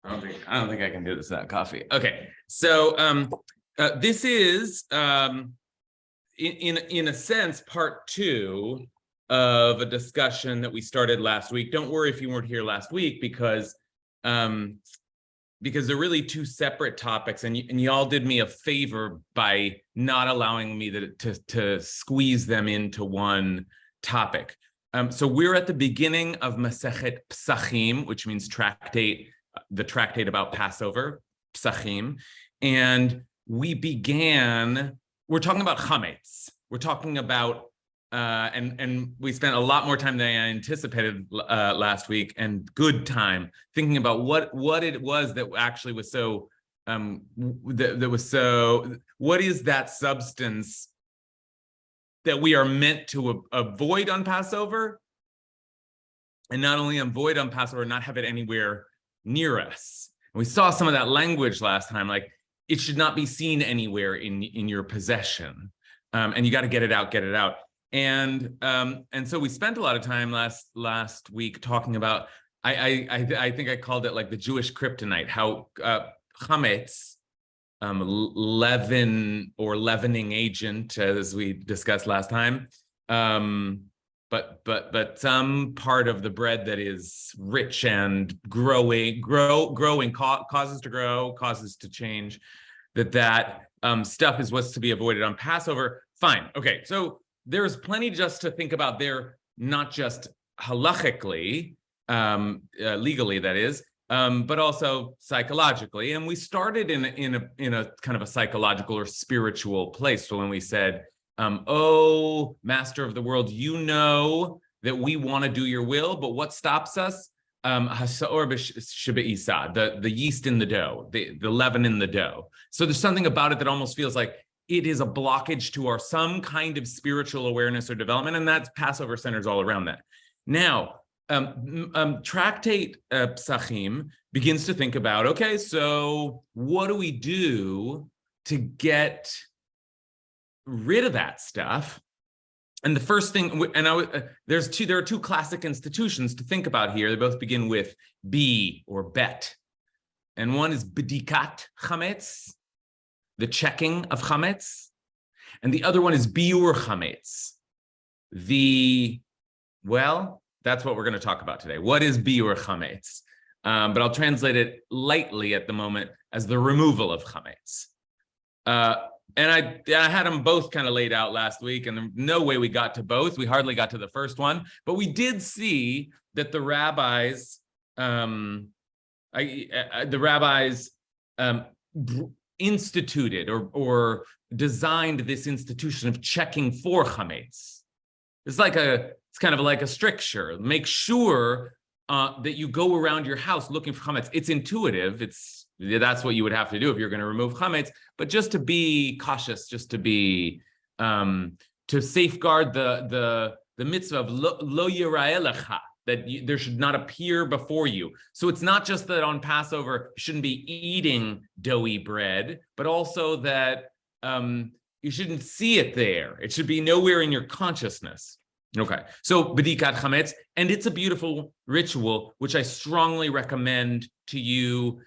I don't think I can do this without coffee. Okay, so this is in a sense part two of a discussion that we started last week. Don't worry if you weren't here last week, because they're really two separate topics, and y'all did me a favor by not allowing me to squeeze them into one topic. So we're at the beginning of Masechet Psachim, which means the tractate about Passover, Psachim, and we're talking about CHAMETZ. We're talking about, and we spent a lot more time than I anticipated last week, and good time, thinking about what it was that actually was so, what is that substance that we are meant to avoid on Passover, and not only avoid on Passover, not have it anywhere near us. And we saw some of that language last time, like it should not be seen anywhere in your possession, and you got to get it out. And so we spent a lot of time last week talking about, I think I called it like the Jewish kryptonite, how CHAMETZ, leaven or leavening agent, as we discussed last time, but some part of the bread that is rich and growing causes to grow, causes to change, that stuff is what's to be avoided on Passover. Fine, okay, so there's plenty just to think about there, not just halachically, legally that is, but also psychologically. And we started in a kind of a psychological or spiritual place. So when we said, oh, master of the world, you know that we want to do your will, but what stops us? The yeast in the dough, the leaven in the dough. So there's something about it that almost feels like it is a blockage to some kind of spiritual awareness or development, and that's Passover centers all around that. Now, Tractate Psachim begins to think about, okay, so what do we do to get rid of that stuff? And the first thing, and there are two classic institutions to think about here. They both begin with B or bet, and one is Bedikat CHAMETZ, the checking of CHAMETZ, and the other one is Biur CHAMETZ. That's what we're going to talk about today. What is Biur CHAMETZ? But I'll translate it lightly at the moment as the removal of CHAMETZ. And I had them both kind of laid out last week, and there's no way we got to both. We hardly got to the first one, but we did see that the rabbis, instituted or designed this institution of checking for CHAMETZ. It's kind of like a stricture. Make sure that you go around your house looking for CHAMETZ. It's intuitive. That's what you would have to do if you're going to remove CHAMETZ. But just to be cautious, just to be to safeguard the mitzvah of lo yira'eh lecha, that there should not appear before you. So it's not just that on Passover you shouldn't be eating doughy bread, but also that you shouldn't see it there. It should be nowhere in your consciousness. Okay, so Bedikat CHAMETZ, and it's a beautiful ritual, which I strongly recommend to you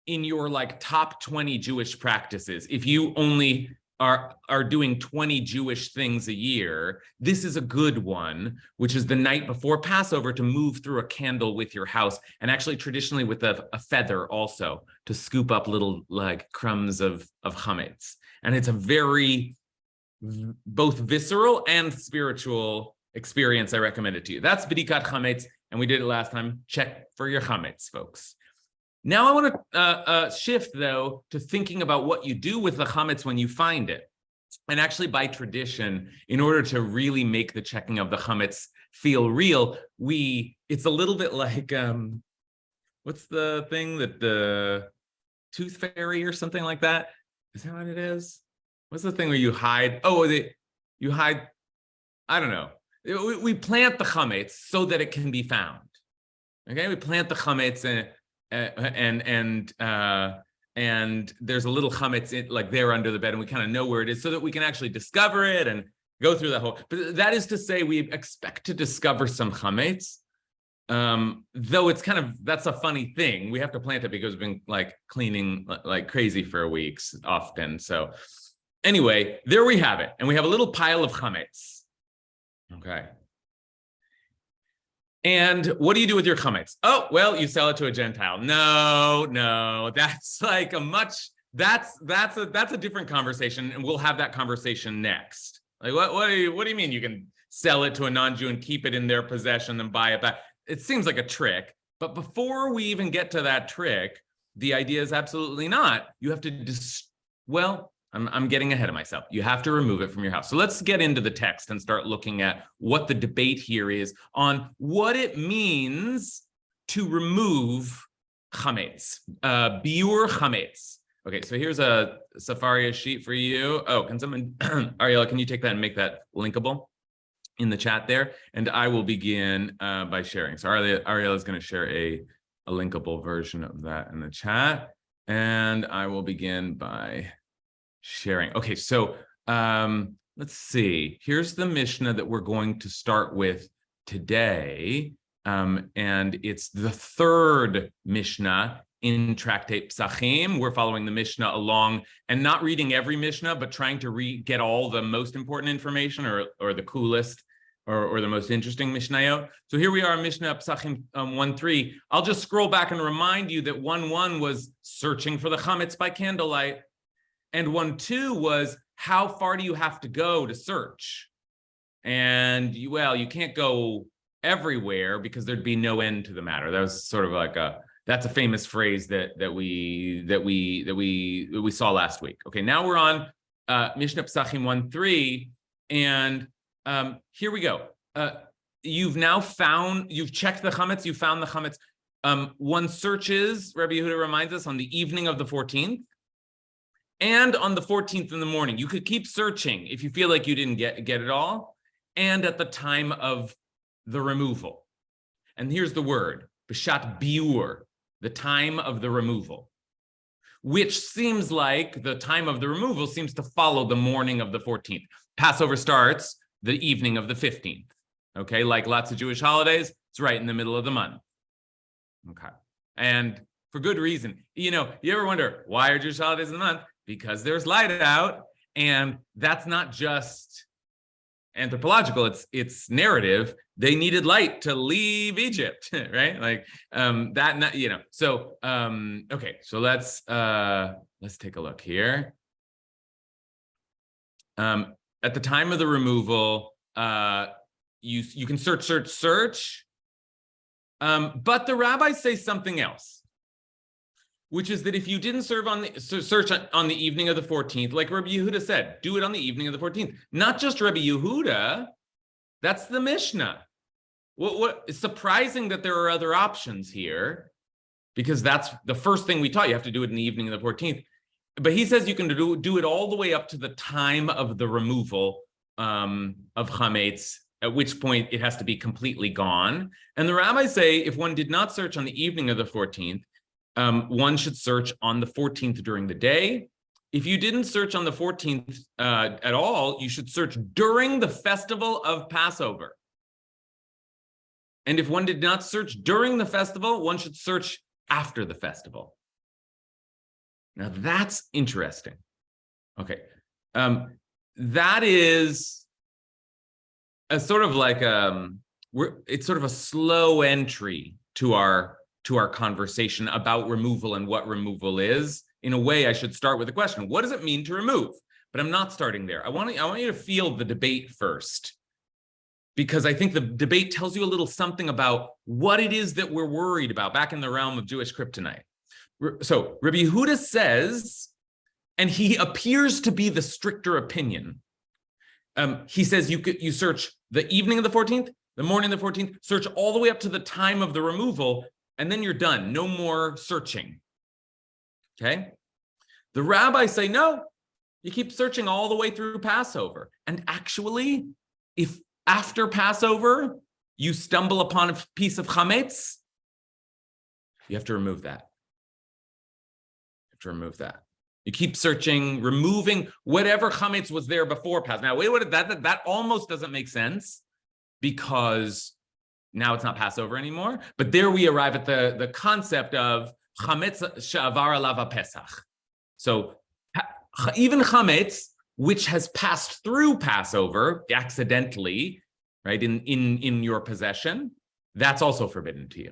in your top 20 Jewish practices. If you only are doing 20 Jewish things a year, this is a good one, which is the night before Passover, to move through a candle with your house, and actually traditionally with a feather also, to scoop up little crumbs of CHAMETZ. And it's a very both visceral and spiritual experience. I recommend it to you. That's Bedikat CHAMETZ, and we did it last time. Check for your CHAMETZ, folks. Now I want to shift, though, to thinking about what you do with the CHAMETZ when you find it. And actually, by tradition, in order to really make the checking of the CHAMETZ feel real, it's a little bit like, what's the thing that the tooth fairy or something like that? Is that what it is? What's the thing where you hide? You hide, I don't know. We plant the CHAMETZ so that it can be found. Okay, we plant the CHAMETZ and there's a little CHAMETZ there under the bed, and we kind of know where it is so that we can actually discover it and go through the whole. But that is to say, we expect to discover some CHAMETZ, Though it's kind of, that's a funny thing. We have to plant it because we've been like cleaning like crazy for weeks often. So anyway, there we have it. And we have a little pile of chametz. Okay. And what do you do with your chametz? Oh, well, you sell it to a Gentile. No, that's like that's a different conversation. And we'll have that conversation next. Like, what do you mean you can sell it to a non-Jew and keep it in their possession and buy it back? It seems like a trick, but before we even get to that trick, the idea is absolutely not. You have to I'm getting ahead of myself. You have to remove it from your house. So let's get into the text and start looking at what the debate here is on what it means to remove chametz, biur chametz. Okay, so here's a Safaria sheet for you. Oh, can someone, Ariella, can you take that and make that linkable in the chat there? And I will begin by sharing. So Ariella is going to share a linkable version of that in the chat. And I will begin by sharing. Okay, so let's see. Here's the Mishnah that we're going to start with today. And it's the third Mishnah in Tractate Psachim. We're following the Mishnah along and not reading every Mishnah, but trying to get all the most important information or the coolest or the most interesting Mishnayot. So here we are, Mishnah Psachim 1:3. I'll just scroll back and remind you that 1:1 was searching for the chametz by candlelight. And 1:2 was how far do you have to go to search? And you can't go everywhere because there'd be no end to the matter. That was sort of like that's a famous phrase that we saw last week. Okay, now we're on Mishnah Psachim 1:3, and here we go. You've checked the chametz, you found the chametz. One searches, Rabbi Yehuda reminds us, on the evening of the 14th. And on the 14th in the morning. You could keep searching if you feel like you didn't get it all, and at the time of the removal. And here's the word, b'shat biur, the time of the removal, which seems like the time of the removal seems to follow the morning of the 14th. Passover starts the evening of the 15th. Okay, like lots of Jewish holidays, it's right in the middle of the month. Okay, and for good reason. You ever wonder, why are Jewish holidays in the month? Because there's light out, and that's not just anthropological, it's narrative. They needed light to leave Egypt, right? Like so okay, so let's take a look here. At the time of the removal, you can search, but the rabbis say something else, which is that if you didn't search on the evening of the 14th, like Rabbi Yehuda said, do it on the evening of the 14th. Not just Rabbi Yehuda, that's the Mishnah. It's surprising that there are other options here, because that's the first thing we taught. You have to do it in the evening of the 14th. But he says you can do it all the way up to the time of the removal of chametz, at which point it has to be completely gone. And the rabbis say if one did not search on the evening of the 14th, one should search on the 14th during the day. If you didn't search on the 14th at all, you should search during the festival of Passover. And if one did not search during the festival, one should search after the festival. Now that's interesting. Okay, that is a sort of like it's sort of a slow entry to our conversation about removal and what removal is. In a way, I should start with a question: what does it mean to remove? But I'm not starting there. I want you to feel the debate first, because I think the debate tells you a little something about what it is that we're worried about back in the realm of Jewish kryptonite. So Rabbi Yehuda says, and he appears to be the stricter opinion. He says you search the evening of the 14th, the morning of the 14th, search all the way up to the time of the removal, and then you're done. No more searching. Okay? The rabbis say, no, you keep searching all the way through Passover. And actually, if after Passover you stumble upon a piece of chametz, you have to remove that. You keep searching, removing whatever chametz was there before Passover. Now, wait, that almost doesn't make sense, because Now it's not Passover anymore. But there we arrive at the concept of chametz she'avar alav Pesach. So even chametz, which has passed through Passover accidentally, right, in your possession, that's also forbidden to you.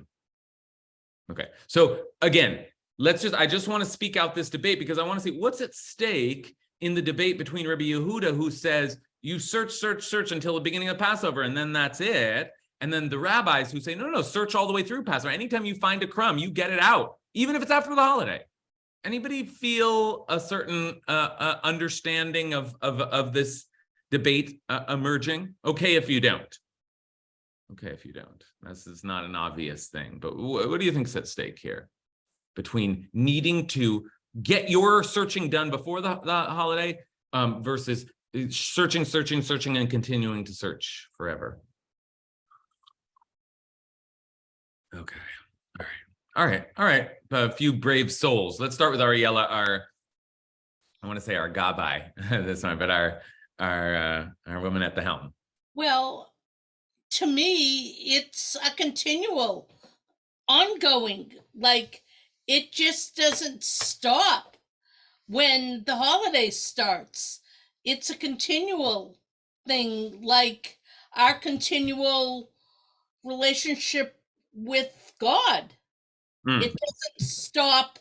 Okay, so again, I just want to speak out this debate because I want to see what's at stake in the debate between Rabbi Yehuda, who says you search until the beginning of Passover and then that's it. And then the rabbis who say, no, search all the way through Passover. Anytime you find a crumb, you get it out, even if it's after the holiday. Anybody feel a certain understanding of this debate emerging? Okay, if you don't. Okay, if you don't. This is not an obvious thing, but what do you think's at stake here? Between needing to get your searching done before the holiday versus searching and continuing to search forever. Okay. All right. A few brave souls. Let's start with Ariella, I want to say our Gabai this one, but our woman at the helm. Well, to me, it's a continual, ongoing, like it just doesn't stop when the holiday starts. It's a continual thing, like our continual relationship with God. It doesn't stop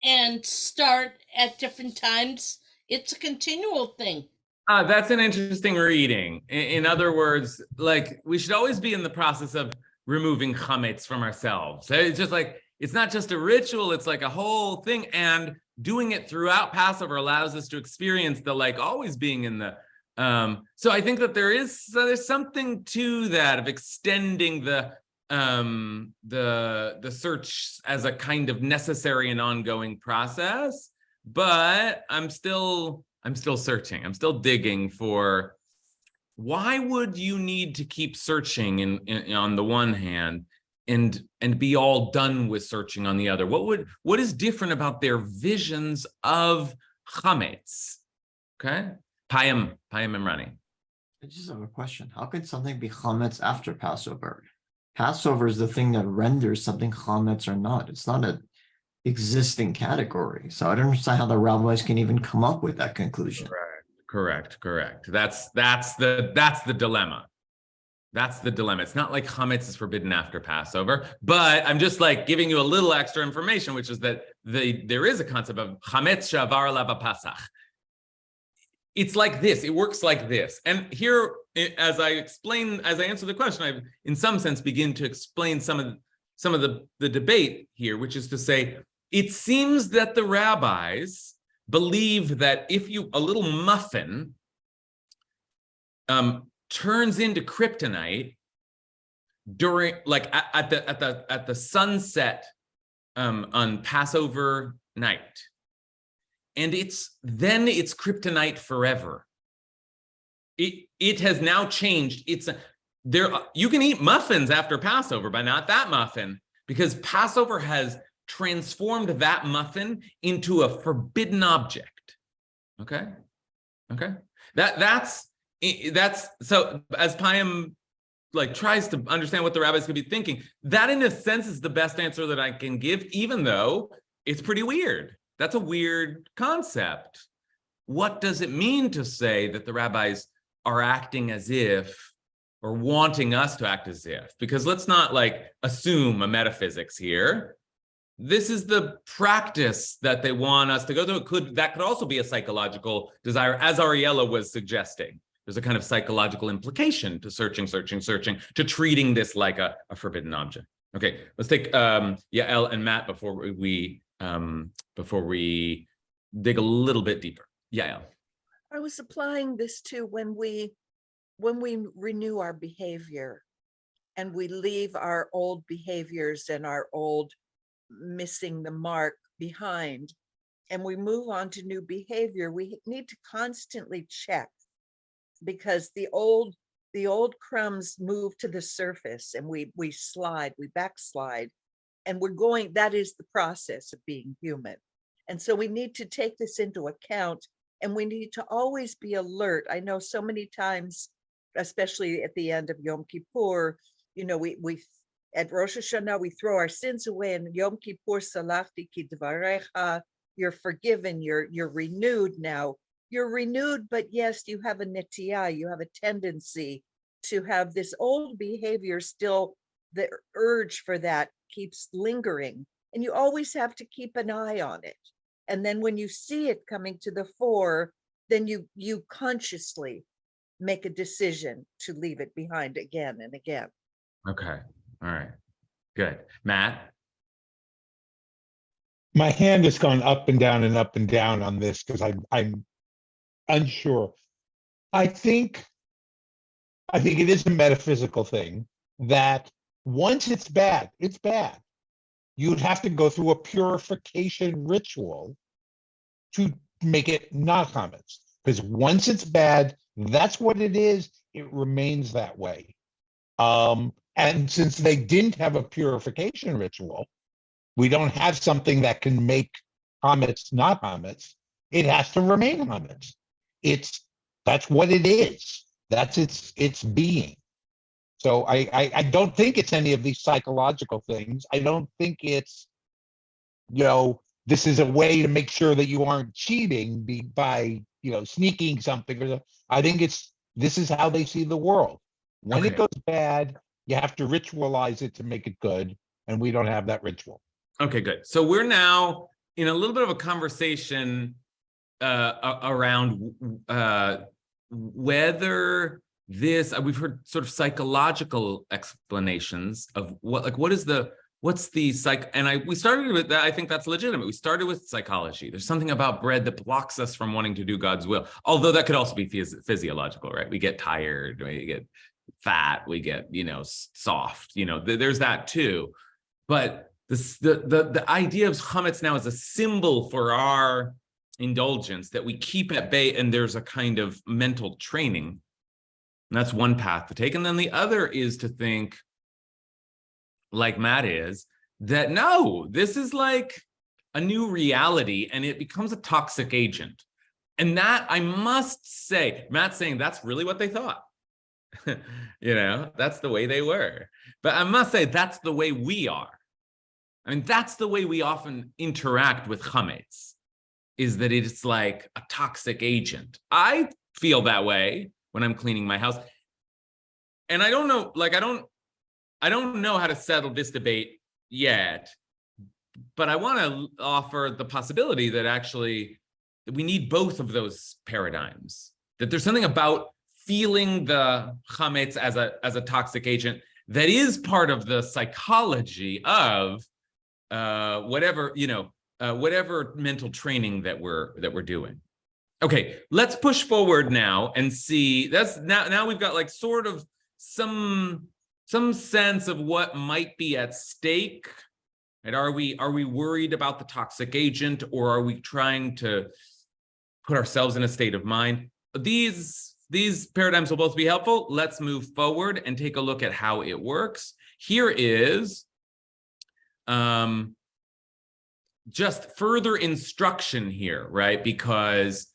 and start at different times. It's a continual thing. That's an interesting reading. In other words, like we should always be in the process of removing chametz from ourselves. It's just like, it's not just a ritual, it's like a whole thing. And doing it throughout Passover allows us to experience the like always being in the, so I think that there's something to that of extending the search as a kind of necessary and ongoing process, but I'm still searching. I'm still digging for why would you need to keep searching in on the one hand and be all done with searching on the other? What is different about their visions of chametz? Okay, Payam Imrani. I just have a question. How could something be chametz after Passover? Passover is the thing that renders something chametz or not. It's not an existing category. So I don't understand how the rabbis can even come up with that conclusion. Correct. That's the dilemma. That's the dilemma. It's not like chametz is forbidden after Passover, but I'm just like giving you a little extra information, which is that there is a concept of chametz she'avar alav Pesach. It's like this. It works like this. And here, as I answer the question, I, in some sense, begin to explain some of the debate here, which is to say, it seems that the rabbis believe that if a little muffin turns into kryptonite during, like at the sunset on Passover night, and it's kryptonite forever. It has now changed. You can eat muffins after Passover, but not that muffin, because Passover has transformed that muffin into a forbidden object. Okay. That's so as Payam like tries to understand what the rabbis could be thinking, that in a sense is the best answer that I can give, even though it's pretty weird. That's a weird concept. What does it mean to say that the rabbis are acting as if, or wanting us to act as if? Because let's not like assume a metaphysics here. This is the practice that they want us to go through. That could also be a psychological desire, as Ariella was suggesting. There's a kind of psychological implication to searching, to treating this like a forbidden object. Okay, let's take Yael and Matt before we dig a little bit deeper. Yael. I was applying this to when we renew our behavior and we leave our old behaviors and our old missing the mark behind, and we move on to new behavior, we need to constantly check, because the old crumbs move to the surface and we backslide, and that is the process of being human. And so we need to take this into account, and we need to always be alert. I know so many times, especially at the end of Yom Kippur, we at Rosh Hashanah, we throw our sins away, and Yom Kippur salachti ki dvarecha, you're forgiven, you're renewed now. You're renewed, but yes, you have a netiyah, you have a tendency to have this old behavior still, the urge for that keeps lingering, and you always have to keep an eye on it. And then when you see it coming to the fore, then you consciously make a decision to leave it behind again and again. Okay. All right. Good. Matt? My hand has gone up and down and up and down on this because I'm unsure. I think it is a metaphysical thing that once it's bad, it's bad. You'd have to go through a purification ritual to make it not chametz. Because once it's bad, that's what it is. It remains that way. And since they didn't have a purification ritual, we don't have something that can make chametz not chametz. It has to remain chametz. That's what it is. That's its being. So I don't think it's any of these psychological things. I don't think it's, this is a way to make sure that you aren't cheating by sneaking something or something. I think this is how they see the world. When it goes bad, you have to ritualize it to make it good, and we don't have that ritual. Okay, good. So we're now in a little bit of a conversation around whether this, we've heard sort of psychological explanations of what's the psych, and we started with that. I think that's legitimate. We started with psychology. There's something about bread that blocks us from wanting to do God's will, although that could also be physiological, right? We get tired, we get fat, we get, soft, there's that too. But the idea of chametz now is a symbol for our indulgence that we keep at bay, and there's a kind of mental training. And that's one path to take. And then the other is to think, like Matt is, that no, this is like a new reality and it becomes a toxic agent. And that, I must say, Matt's saying that's really what they thought. That's the way they were. But I must say that's the way we are. I mean, that's the way we often interact with chametz, is that it's like a toxic agent. I feel that way when I'm cleaning my house. And I don't know, I don't know how to settle this debate yet, but I want to offer the possibility that actually we need both of those paradigms, that there's something about feeling the chametz as a toxic agent that is part of the psychology of whatever mental training that we're doing. Okay, let's push forward now and see. That's now we've got like sort of some sense of what might be at stake. And are we worried about the toxic agent, or are we trying to put ourselves in a state of mind? These paradigms will both be helpful. Let's move forward and take a look at how it works. Here is just further instruction here, right? Because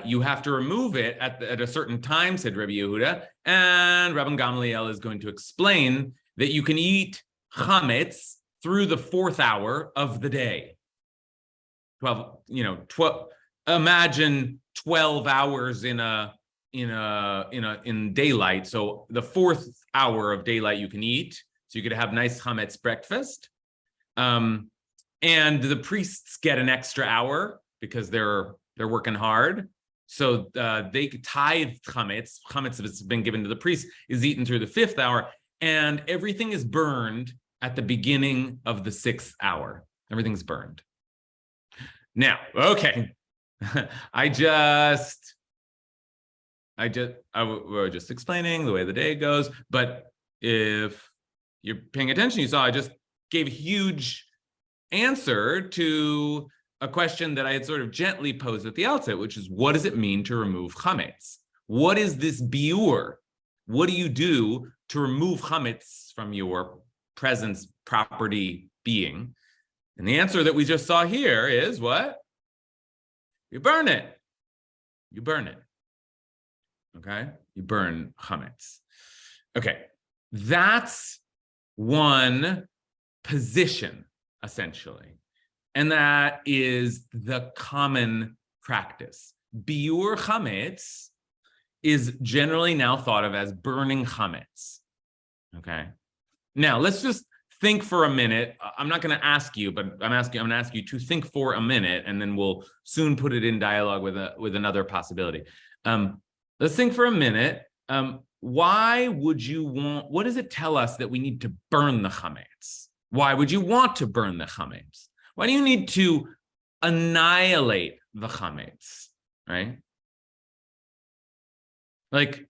you have to remove it at a certain time, said Rabbi Yehuda, and Rabbi Gamliel is going to explain that you can eat chametz through the 4th hour of the day. 12, imagine 12 hours in daylight. So the 4th hour of daylight you can eat. So you could have nice chametz breakfast. And the priests get an extra hour because they're working hard. So they tithe chametz. Chametz that's been given to the priest is eaten through the 5th hour, and everything is burned at the beginning of the 6th hour. Everything's burned. Now, okay, I was just explaining the way the day goes, but if you're paying attention, you saw I just gave a huge answer to a question that I had sort of gently posed at the outset, which is, what does it mean to remove chametz? What is this biur? What do you do to remove chametz from your presence, property, being? And the answer that we just saw here is what? You burn it. You burn it. Okay? You burn chametz. Okay. That's one position, essentially. And that is the common practice. Biur chametz is generally now thought of as burning chametz. Okay. Now let's just think for a minute. I'm not going to ask you, but I'm going to ask you to think for a minute, and then we'll soon put it in dialogue with another possibility. Let's think for a minute. Why would you want? What does it tell us that we need to burn the chametz? Why would you want to burn the chametz? Why do you need to annihilate the chametz? Right? Like,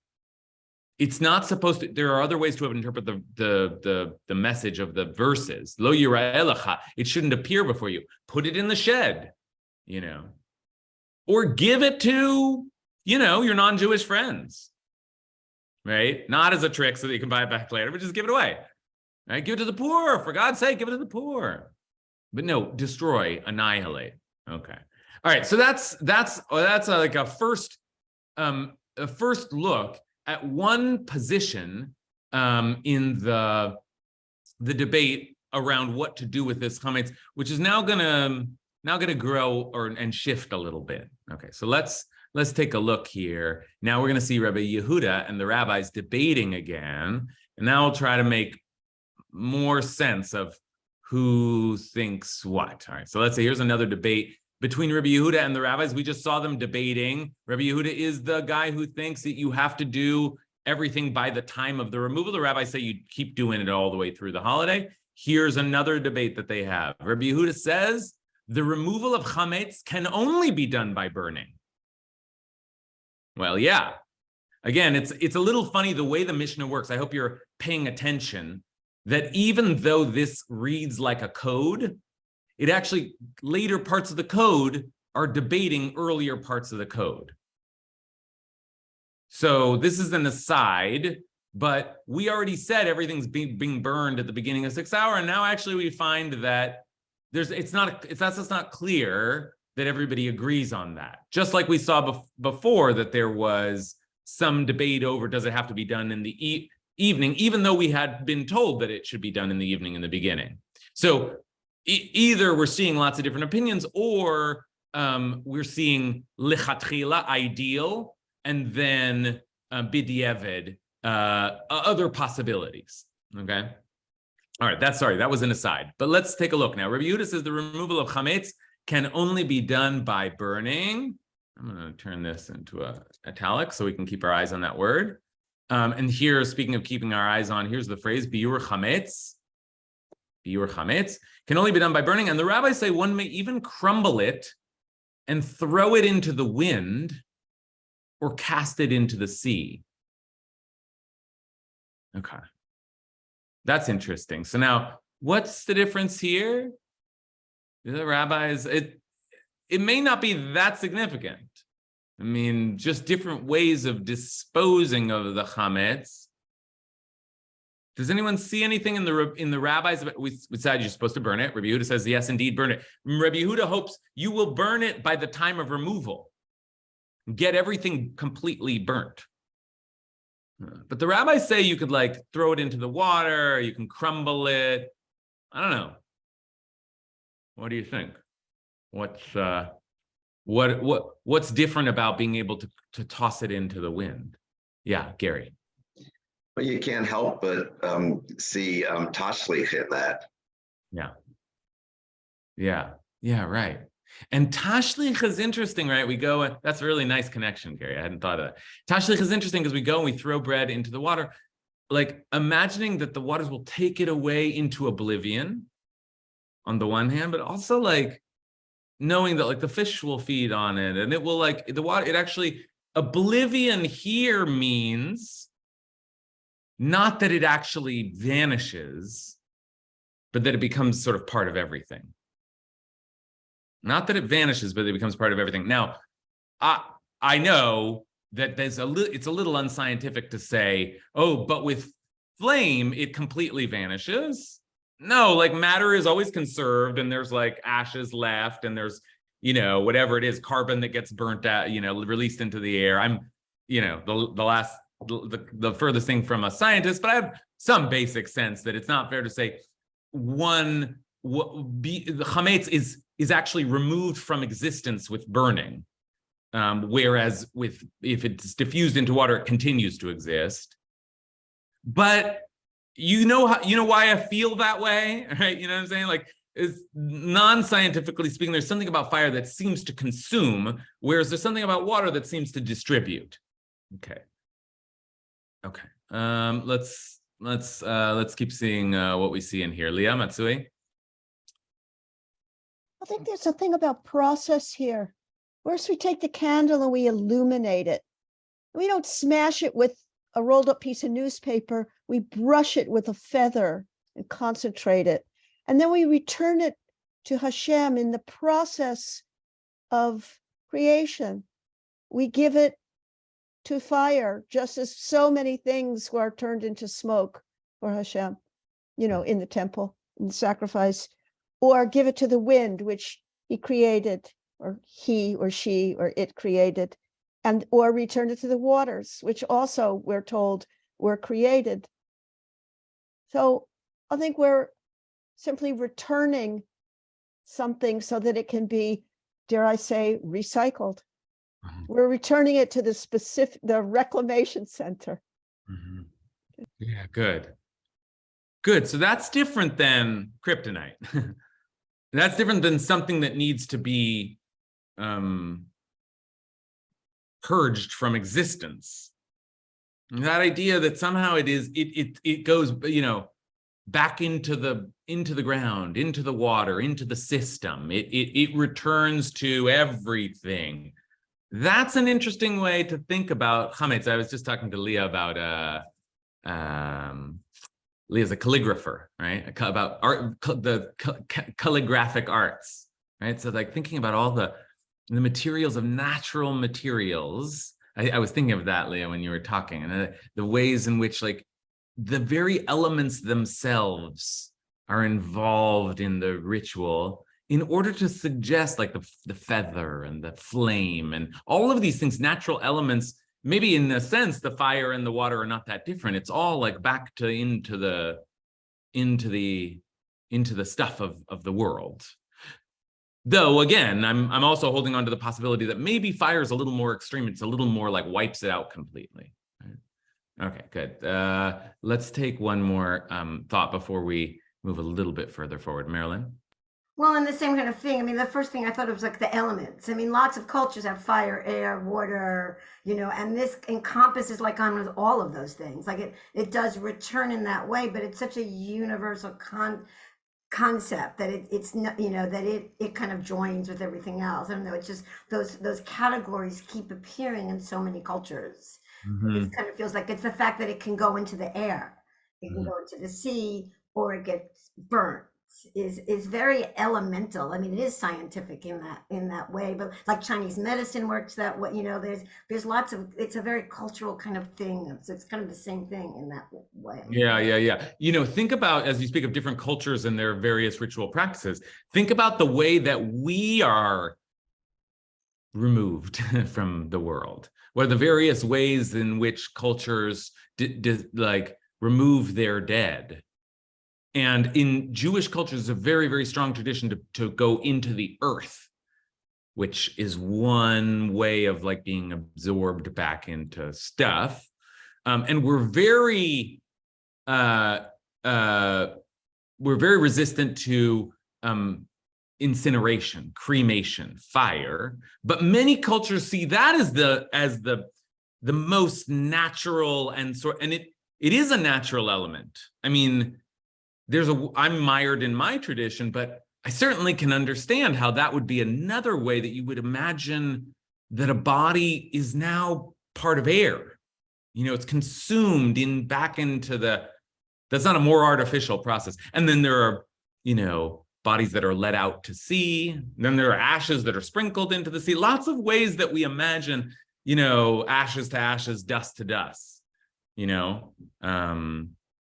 it's not supposed to. There are other ways to interpret the message of the verses. Lo yira'eh lecha. It shouldn't appear before you. Put it in the shed, or give it to, your non-Jewish friends, right? Not as a trick so that you can buy it back later, but just give it away, right? Give it to the poor, for God's sake, give it to the poor. But no, destroy, annihilate. Okay, all right. So that's like a first look at one position in the debate around what to do with this chametz, which is now gonna grow and shift a little bit. Okay, so let's take a look here. Now we're gonna see Rabbi Yehuda and the rabbis debating again, and now we'll try to make more sense of who thinks what. All right, so let's say here's another debate between Rabbi Yehuda and the rabbis. We just saw them debating. Rabbi Yehuda is the guy who thinks that you have to do everything by the time of the removal. The rabbis say you keep doing it all the way through the holiday. Here's another debate that they have. Rabbi Yehuda says the removal of chametz can only be done by burning. Well, yeah. Again, it's a little funny the way the Mishnah works. I hope you're paying attention that even though this reads like a code, it actually, later parts of the code are debating earlier parts of the code. So this is an aside, but we already said everything's being burned at the beginning of 6th hour, and now actually we find that that's just not clear that everybody agrees on that. Just like we saw before that there was some debate over does it have to be done in the evening, even though we had been told that it should be done in the evening in the beginning. So either we're seeing lots of different opinions, or we're seeing lichatchila, ideal, and then b'diavad, other possibilities. Okay. All right. That was an aside. But let's take a look now. Rabbi Yehuda says the removal of chametz can only be done by burning. I'm going to turn this into a italic so we can keep our eyes on that word. And here, speaking of keeping our eyes on, here's the phrase biur chametz. Biur chametz can only be done by burning. And the rabbis say one may even crumble it and throw it into the wind or cast it into the sea. Okay. That's interesting. So now, what's the difference here? The rabbis, it may not be that significant. I mean, just different ways of disposing of the chametz. Does anyone see anything in the rabbis? We said you're supposed to burn it. Rabbi Yehuda says, yes, indeed, burn it. Rabbi Yehuda hopes you will burn it by the time of removal. Get everything completely burnt. But the rabbis say you could like throw it into the water, you can crumble it. I don't know. What do you think? What's different about being able to toss it into the wind? Yeah, Gary. Well, you can't help but see Tashlich in that. Yeah, right. And Tashlich is interesting, right? We go, that's a really nice connection, Gary. I hadn't thought of that. Tashlich is interesting because we go and we throw bread into the water, like imagining that the waters will take it away into oblivion on the one hand, but also like knowing that like the fish will feed on it and it will like the water, it actually, oblivion here means not that it actually vanishes, but that it becomes sort of part of everything. Not that it vanishes, but it becomes part of everything. Now, I know that it's a little unscientific to say, oh, but with flame, it completely vanishes. No, like matter is always conserved and there's like ashes left and there's, whatever it is, carbon that gets burnt out, released into the air. I'm, the furthest thing from a scientist, but I have some basic sense that it's not fair to say the chametz is actually removed from existence with burning, whereas if it's diffused into water, it continues to exist. But you know why I feel that way, right? You know what I'm saying? Like, is non-scientifically speaking, there's something about fire that seems to consume, whereas there's something about water that seems to distribute. Okay. Let's keep seeing what we see in here. Leah, Matsui. I think there's a thing about process here. First, we take the candle and we illuminate it. We don't smash it with a rolled up piece of newspaper. We brush it with a feather and concentrate it. And then we return it to Hashem in the process of creation. We give it to fire, just as so many things were turned into smoke for Hashem, in the temple, in the sacrifice, or give it to the wind, which he created, or he or she or it created, or return it to the waters, which also we're told were created. So I think we're simply returning something so that it can be, dare I say, recycled. We're returning it to the reclamation center. Mm-hmm. Yeah, good. So that's different than kryptonite. That's different than something that needs to be purged from existence. And that idea that somehow it goes, back into the ground, into the water, into the system. It returns to everything. That's an interesting way to think about chametz. I was just talking to Leah about Leah's a calligrapher, right? About art, the calligraphic arts, right? So like thinking about all the materials of natural materials. I was thinking of that, Leah, when you were talking, and the ways in which like the very elements themselves are involved in the ritual in order to suggest like the feather and the flame and all of these things, natural elements. Maybe in a sense, the fire and the water are not that different. It's all like back to into the stuff of the world. Though again, I'm also holding on to the possibility that maybe fire is a little more extreme. It's a little more like wipes it out completely. Okay, good. Let's take one more thought before we move a little bit further forward. Marilyn? Well, and the same kind of thing. I mean, the first thing I thought of was like the elements. I mean, lots of cultures have fire, air, water, and this encompasses like on with all of those things. Like it does return in that way, but it's such a universal concept that it's not, that it kind of joins with everything else. I don't know. It's just those categories keep appearing in so many cultures. Mm-hmm. It kind of feels like it's the fact that it can go into the air, it can go into the sea, or it gets burnt. Is very elemental. I mean, it is scientific in that way, but like Chinese medicine works that way. There's lots of, it's a very cultural kind of thing. So it's kind of the same thing in that way. Yeah. Think about, as you speak of different cultures and their various ritual practices, think about the way that we are removed from the world, or the various ways in which cultures like remove their dead. And in Jewish culture, there's a very, very strong tradition to go into the earth, which is one way of like being absorbed back into stuff. And we're very resistant to incineration, cremation, fire. But many cultures see that as the most natural and it is a natural element. I mean, I'm mired in my tradition, but I certainly can understand how that would be another way that you would imagine that a body is now part of air. It's consumed back into that's not a more artificial process. And then there are, bodies that are let out to sea. Then there are ashes that are sprinkled into the sea. Lots of ways that we imagine, ashes to ashes, dust to dust,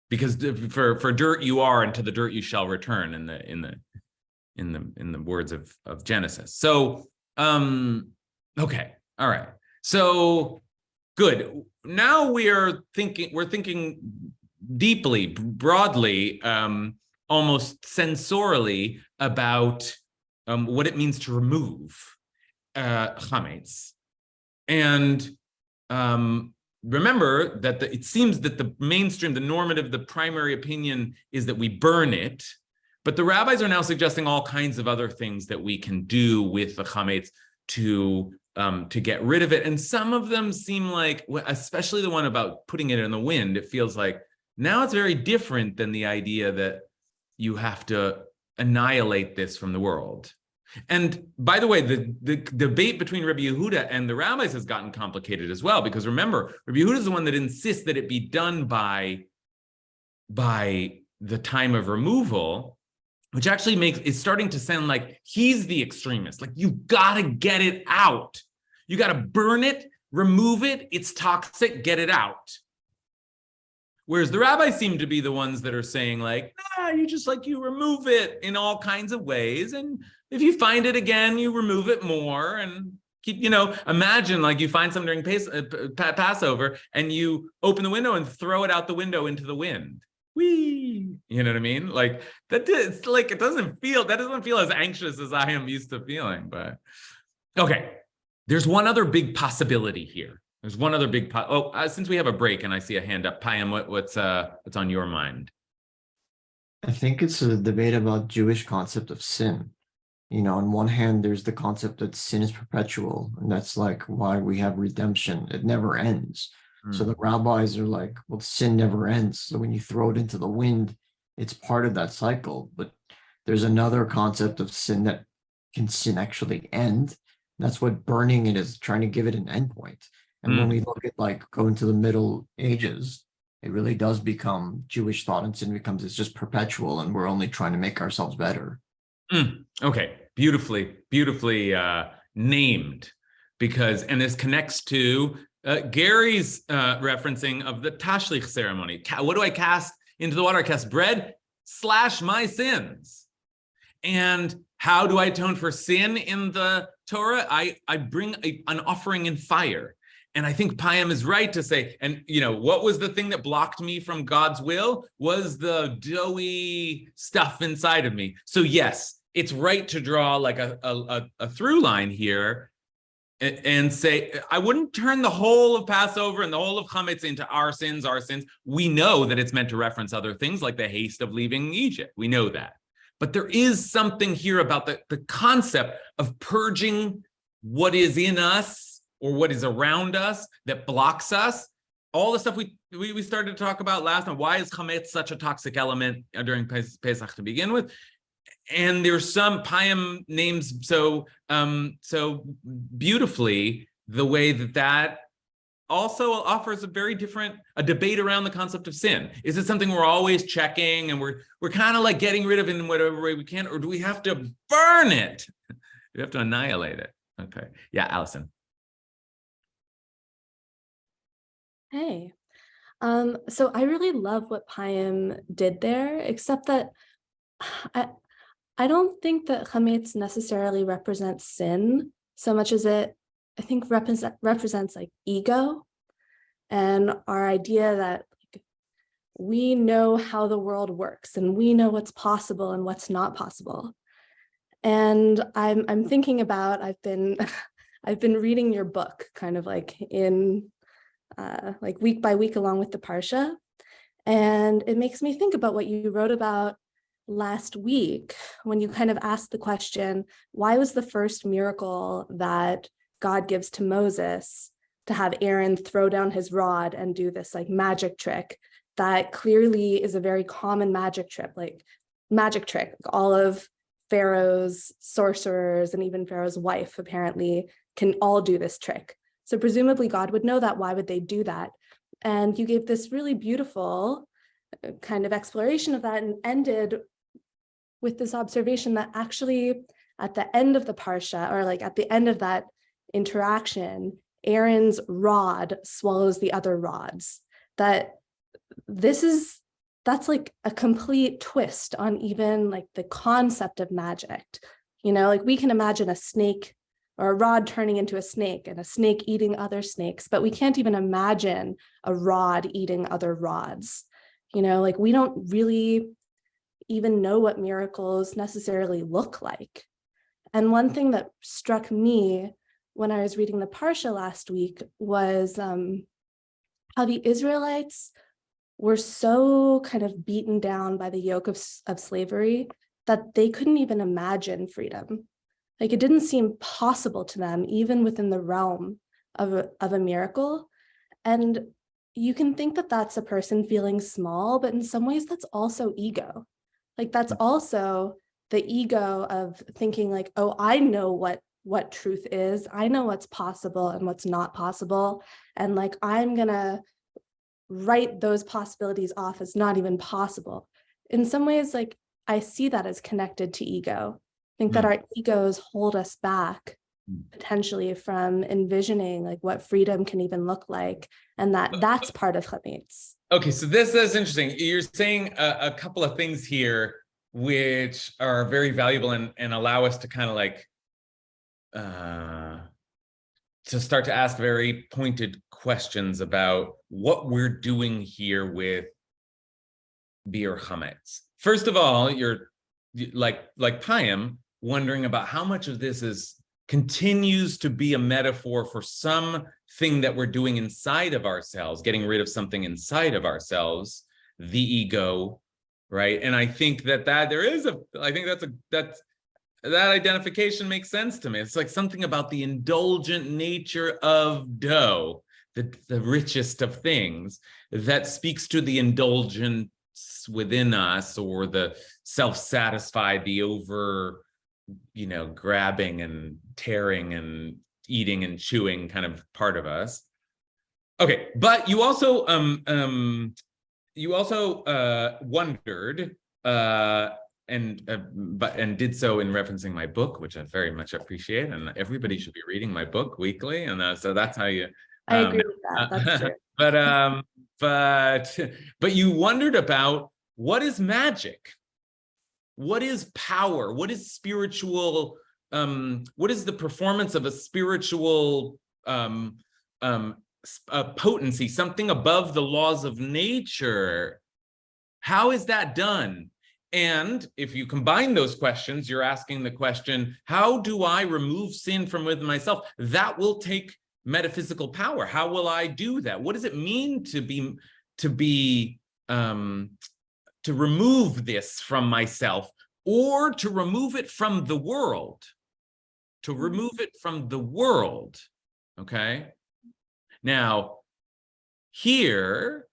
because for dirt you are, and to the dirt you shall return, in the words of Genesis. So okay, all right. So good. Now we're thinking deeply, broadly, almost sensorially about what it means to remove chametz. And remember that it seems that the mainstream, the normative, the primary opinion is that we burn it. But the rabbis are now suggesting all kinds of other things that we can do with the chametz to get rid of it. And some of them seem like, especially the one about putting it in the wind, it feels like now it's very different than the idea that you have to annihilate this from the world. And by the way, the debate between Rabbi Yehuda and the rabbis has gotten complicated as well, because remember, Rabbi Yehuda is the one that insists that it be done by the time of removal, which actually is starting to sound like he's the extremist. Like, you gotta get it out. You gotta burn it, remove it, it's toxic, get it out. Whereas the rabbis seem to be the ones that are saying like, you remove it in all kinds of ways. And if you find it again, you remove it more and keep, imagine like you find something during Passover and you open the window and throw it out the window into the wind. Whee! You know what I mean? Like that doesn't feel as anxious as I am used to feeling, but okay. There's one other big possibility here. There's one other big since we have a break and I see a hand up, Payam, what's on your mind? I think it's a debate about Jewish concept of sin. On one hand, there's the concept that sin is perpetual, and that's like why we have redemption. It never ends. So the rabbis are like, well, sin never ends. So when you throw it into the wind, it's part of that cycle. But there's another concept of sin that can sin actually end. That's what burning it is, trying to give it an endpoint. And when we look at go into the Middle Ages, it really does become Jewish thought, and sin becomes it's just perpetual, and we're only trying to make ourselves better. Okay, beautifully named, and this connects to Gary's referencing of the tashlich ceremony. What do I cast into the water? I cast bread / my sins. And how do I atone for sin in the Torah? I bring an offering in fire. And I think Payam is right to say, and what was the thing that blocked me from God's will? Was the doughy stuff inside of me. So yes, it's right to draw like a through line here and say, I wouldn't turn the whole of Passover and the whole of chametz into our sins. We know that it's meant to reference other things like the haste of leaving Egypt. We know that. But there is something here about the concept of purging what is in us or what is around us that blocks us. All the stuff we started to talk about last time. Why is chametz such a toxic element during Pesach to begin with? And there's some Payam names so beautifully the way that also offers a debate around the concept of sin. Is it something we're always checking and we're kind of like getting rid of it in whatever way we can, or do we have to burn it? We have to annihilate it. Okay. Yeah, Allison. Hey, so I really love what Payam did there, except that I don't think that chametz necessarily represents sin so much as it, I think, represents like ego and our idea that we know how the world works and we know what's possible and what's not possible. And I'm thinking about, I've been reading your book kind of like in like week by week along with the Parsha. And it makes me think about what you wrote about last week when you kind of asked the question, why was the first miracle that God gives to Moses to have Aaron throw down his rod and do this like magic trick that clearly is a very common magic trick. All of Pharaoh's sorcerers and even Pharaoh's wife apparently can all do this trick. So presumably God would know that. Why would they do that? And you gave this really beautiful kind of exploration of that and ended with this observation that actually at the end of the Parsha, or like at the end of that interaction, Aaron's rod swallows the other rods. That's like a complete twist on even like the concept of magic. Like we can imagine a snake or a rod turning into a snake and a snake eating other snakes, but we can't even imagine a rod eating other rods. Like we don't really even know what miracles necessarily look like. And one thing that struck me when I was reading the Parsha last week was how the Israelites were so kind of beaten down by the yoke of slavery that they couldn't even imagine freedom. Like it didn't seem possible to them, even within the realm of a miracle. And you can think that that's a person feeling small, but in some ways that's also ego. Like that's also the ego of thinking like, oh, I know what truth is. I know what's possible and what's not possible. And like, I'm gonna write those possibilities off as not even possible. In some ways, like I see that as connected to ego. I think that our egos hold us back potentially from envisioning like what freedom can even look like, and that's part of CHAMETZ. Okay, so this is interesting. You're saying a couple of things here which are very valuable and allow us to kind of like to start to ask very pointed questions about what we're doing here with Bir Chametz. First of all, you're like Payam wondering about how much of this continues to be a metaphor for something that we're doing inside of ourselves, getting rid of something inside of ourselves, the ego, right? And I think that that identification makes sense to me. It's like something about the indulgent nature of dough, the richest of things, that speaks to the indulgence within us, or the self-satisfied, the over, grabbing and tearing and eating and chewing kind of part of us. Okay, but you also wondered and did so in referencing my book, which I very much appreciate, and everybody should be reading my book weekly, and so that's how you. I agree with that. That's true. But you wondered about what is magic, what is power, what is spiritual, what is the performance of a spiritual potency, something above the laws of nature. How is that done? And if you combine those questions, you're asking the question, how do I remove sin from within myself? That will take metaphysical power. How will I do that? What does it mean to remove this from myself, or to remove it from the world? To remove it from the world, okay? Now, here,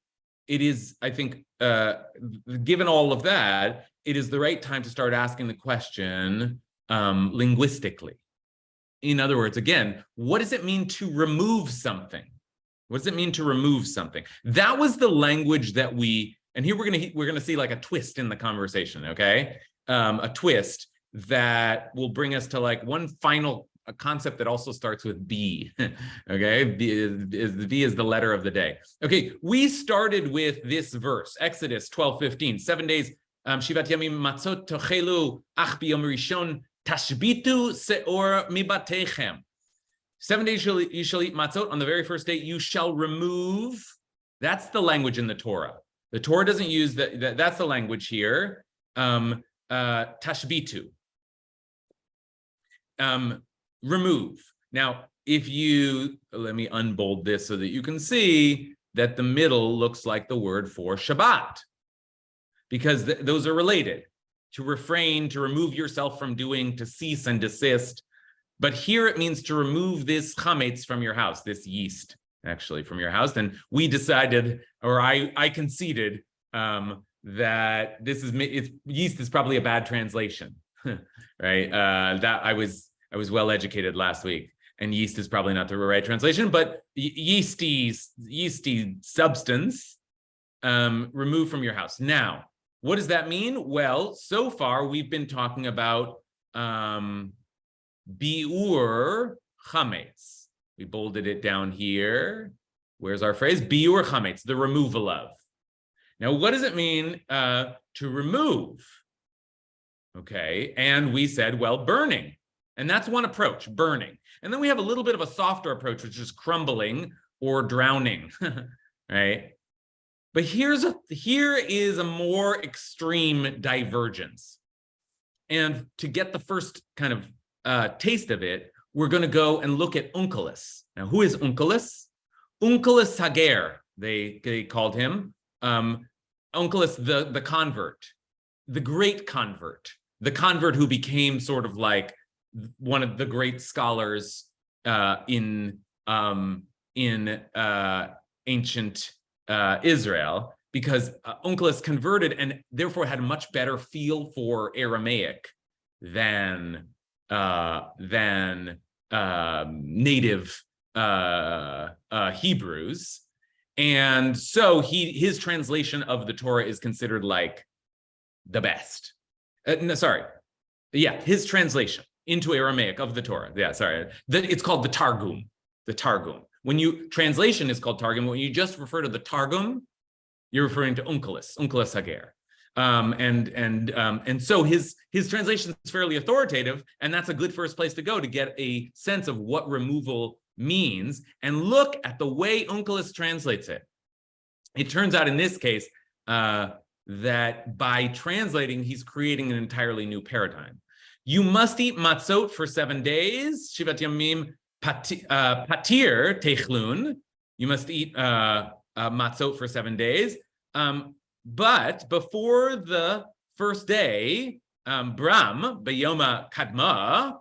it is, I think, given all of that, it is the right time to start asking the question linguistically. In other words, again, what does it mean to remove something? What does it mean to remove something? That was the language that and here we're gonna see like a twist in the conversation, okay? A twist that will bring us to like one final concept that also starts with B, okay? B is the letter of the day. Okay, we started with this verse, Exodus 12:15, 7 days, Shivat Yamim Matzot Tochelu Ach B'Yom Rishon Tashbitu Seor Mibatechem. 7 days you shall eat matzot. On the very first day you shall remove. That's the language in the Torah. The Torah doesn't use that's the language here. Tashbitu. Remove. Now, let me unbold this so that you can see that the middle looks like the word for Shabbat, because those are related. To refrain, to remove yourself from doing, to cease and desist. But here it means to remove this chametz from your house, this yeast, actually, from your house. And we decided, or I conceded, that yeast is probably a bad translation, right? That I was well educated last week, and yeast is probably not the right translation, but yeasty substance removed from your house. Now, what does that mean? Well, so far we've been talking about biur chametz. We bolded it down here. Where's our phrase? Biur chametz, the removal of. Now, what does it mean to remove? Okay, and we said, well, burning. And that's one approach, burning. And then we have a little bit of a softer approach, which is crumbling or drowning, right? But here is a more extreme divergence. And to get the first kind of taste of it, we're going to go and look at Onkelos. Now, who is Onkelos? Onkelos Hager, they called him. Onkelos, the convert, the great convert, the convert who became sort of like one of the great scholars in ancient Israel, because Onkelos converted and therefore had a much better feel for Aramaic than native Hebrews. And so his translation of the Torah is considered like the best. His translation into Aramaic of the Torah. It's called the Targum. The Targum. Translation is called Targum. When you just refer to the Targum, you're referring to Onkelos Hager. And so his translation is fairly authoritative, and that's a good first place to go to get a sense of what removal means, and look at the way Onkelos translates it. It turns out in this case that by translating, he's creating an entirely new paradigm. You must eat matzot for 7 days. Shivat yamim patir techlun. You must eat matzot for 7 days. But before the first day, Bram, Bayoma Kadma,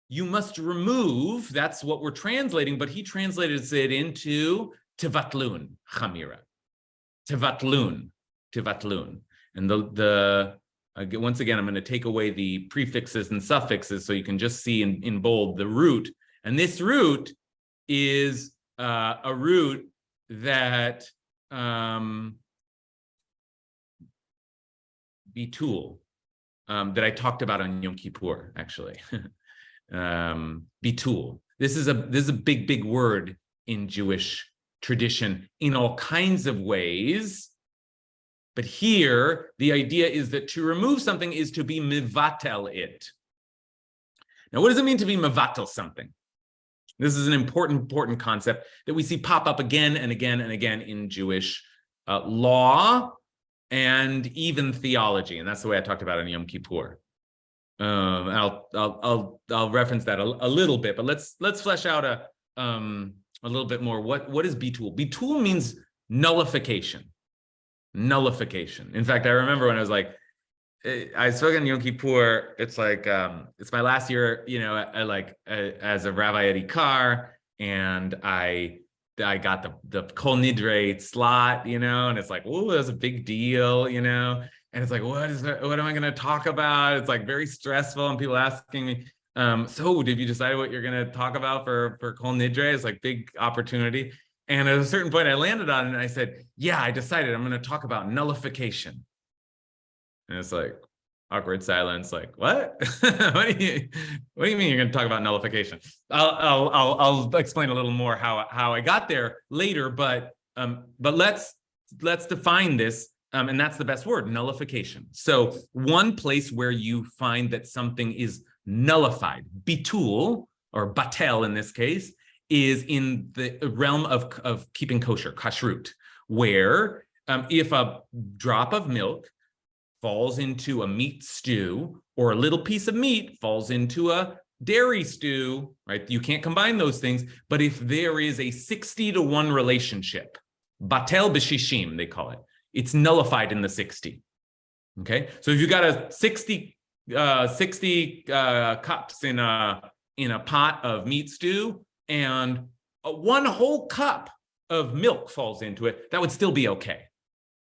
you must remove, that's what we're translating, but he translated it into Tevatlun, Chamira. Tevatlun. And once again, I'm going to take away the prefixes and suffixes so you can just see in bold the root. And this root is a root that bitul, that I talked about on Yom Kippur, actually. Bitul. This is a big word in Jewish tradition in all kinds of ways. But here, the idea is that to remove something is to be mevatel it. Now, what does it mean to be mevatel something? This is an important concept that we see pop up again and again and again in Jewish law and even theology, and that's the way I talked about it in Yom Kippur. I'll reference that a little bit, but let's flesh out a little bit more. What is bitul? Bitul means nullification. Nullification. In fact, I remember when I was like, I spoke in Yom Kippur. It's like it's my last year, as a rabbi at Ikar, and I got the Kol Nidre slot, and it's like, oh, that's a big deal, and it's like, what am I going to talk about? It's like very stressful, and people asking me, so did you decide what you're going to talk about for Kol Nidre? It's like big opportunity. And at a certain point I landed on it and I said, yeah, I decided I'm going to talk about nullification. And it's like awkward silence, like, what? what do you mean you're going to talk about nullification? I'll explain a little more how I got there later, but let's define this, and that's the best word, nullification. So one place where you find that something is nullified, bitul, or batel in this case, is in the realm of keeping kosher, kashrut, where if a drop of milk falls into a meat stew, or a little piece of meat falls into a dairy stew, right? You can't combine those things, but if there is a 60-to-1 relationship, batel b'shishim, they call it, it's nullified in the 60, okay? So if you got a 60 cups in a pot of meat stew, and one whole cup of milk falls into it, that would still be okay,